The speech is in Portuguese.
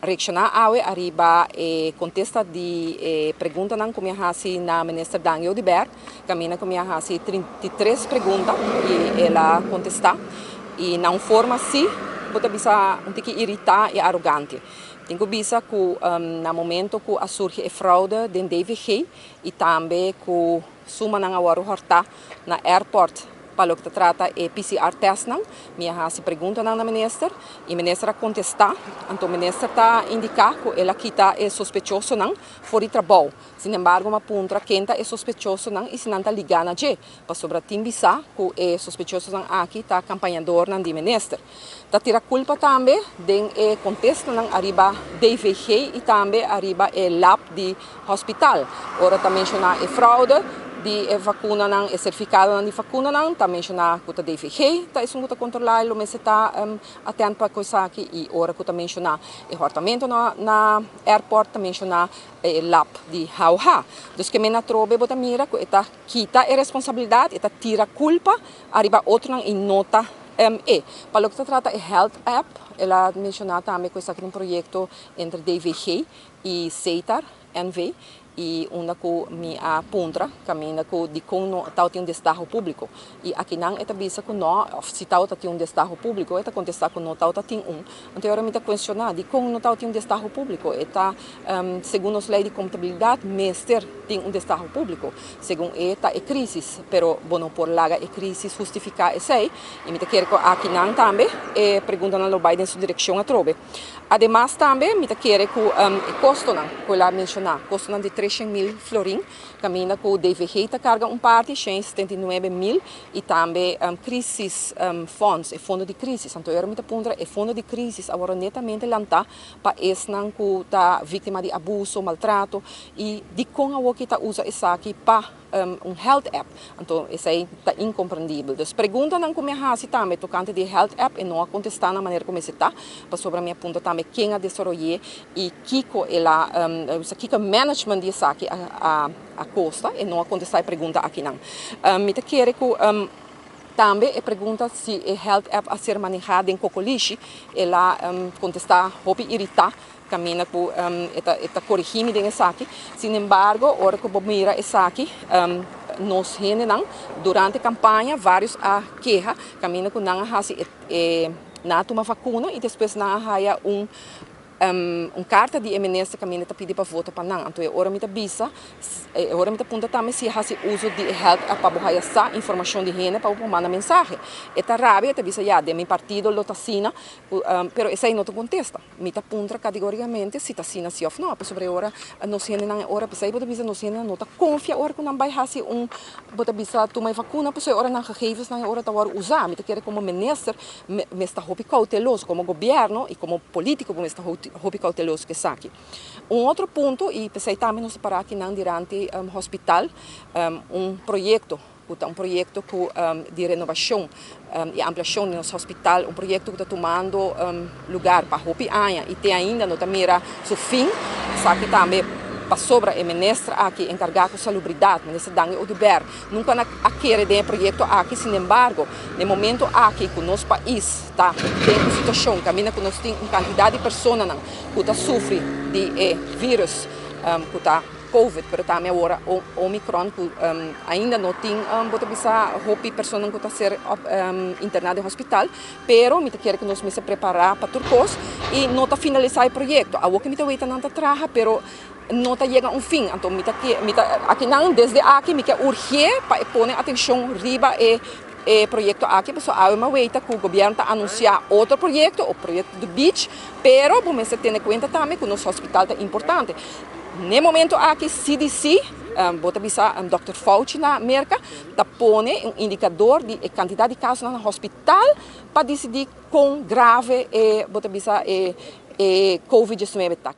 reaccionar arriba contesta de pergunta não como hasi na ministra Daniel Diber, camina como hasi 33 perguntas e ela contesta e não forma assim, pode bisa um pouco irritar e arrogante. Tenho bisa que no momento que surge a fraude de DVG e também que suma na hora horta na airport para o que trata é PCR test não, minha hasi pergunta na ministra e a ministra contesta, então a ministra está indicar que ela quita é suspeitoso não fora de trabalho. Sin embargo, uma puntra quenta é suspeitoso não e se não está ligando a je, para sobre tim bisa que é suspeitoso não aqui está acompanhador não de ministra. Tá tira culpa também de contexto não arriba DVG e também arriba lab de hospital. Ora também menciona a fraude de vacuna não, é certificado de vacuna não, também menciona que o DVG, tá isso muito controlado, mas está atento para coisa aqui e ora que também menciona o hortamento na airport, também menciona lab de Hauha. Então que me na trobe bota mira que está quita a responsabilidade, está tira culpa arriba outro não e nota para o que se trata de Health App, ela mencionou também que está um projeto entre DVG e CETAR, NV, e uma que me aponta, caminha que de como tal tem destaque público. E aqui não é bisa que não, se tal tem destaque público, é contestar que não tal tem Então agora me está questionando de como não tal tem destaque público. Segundo as leis de contabilidade, mestre tem destaque público. Segundo é crise, pero não por larga é crise justificar esse. E me quer que aqui não também pergunta na Biden em sua direção a trobe. Ademais também me quer que o custo não, que ela mencionou, custo não de 300.000 florin, caminha com o DVG carga parte, 79.000 e também crisis funds, é fundo de crise. Então eu me aponto é fundo de crise, agora netamente lançar para esse não que está vítima de abuso, maltrato e de como a que está usa isso aqui para health app. Então isso aí está incompreendível. Então pergunta não como é se também tocante de health app e não a contestar na maneira como está, para sobre a minha ponta também quem a desenvolveu e kiko ela kiko management disso aqui a costa e não a contestar a pergunta aqui não. Me te quer que também a pergunta se a health app a ser manejada em Cocolixe, ela contestar hobby irritar caminha com esta corrigir desse aqui. Sin embargo, hora que eu mira esse aqui, nós não durante a campanha vários a queixa caminha com não na toma vacuna e depois não há carta de ministra caminha está pedindo para votar para não. Então hora me bisa, hora me aponta também se há uso de health para borrar essa informação de higiene para mandar mensagem. Esta rabia te bisa já de meu partido lotacina, pero essa aí não te contesta. Me aponta categoricamente se está sina se ou não. Sobre hora não se não hora para sair bota bisa não se não está confia hora que não vai hasi bota bisa tomar vacuna, por hora não gegevens não hora tá hora usar. Me quer como ministra me está hobby cauteloso como governo e como político como está hobby cauteloso que saque. Outro ponto, e pensei também nos parar aqui durante o hospital, projeto de renovação e ampliação do nosso hospital, projeto que está tomando lugar para hobby e tem ainda não mira seu fim, saque também para sobre a ministra aqui encarregada com salubridade, ministra Daniel Diber, nunca a querer de projeto aqui, sin embargo, no momento aqui que o nosso país está em uma situação, caminha que nós temos uma quantidade de pessoas que está sofrendo de vírus, que está COVID, mas também agora o Omicron, que ainda não tem, pode pensar, houve pessoas que estão ser internadas no hospital, pero me quer que nós me se preparar para turcos e não está finalizar o projeto. A que me está não está traja, pero não está chegando a um fim. Então aqui não desde aqui me quer urgir para pôr atenção riba e projeto aqui, pessoal, há uma weita que o governo está anunciar outro projeto, o projeto do beach, pero vamos ter em conta também que o nosso hospital é importante. No momento aqui, CDC, bota bisa Dr. Fauci na América, está pondo indicador de quantidade de casos no hospital para decidir quão grave é, bota bisa, COVID-19 está.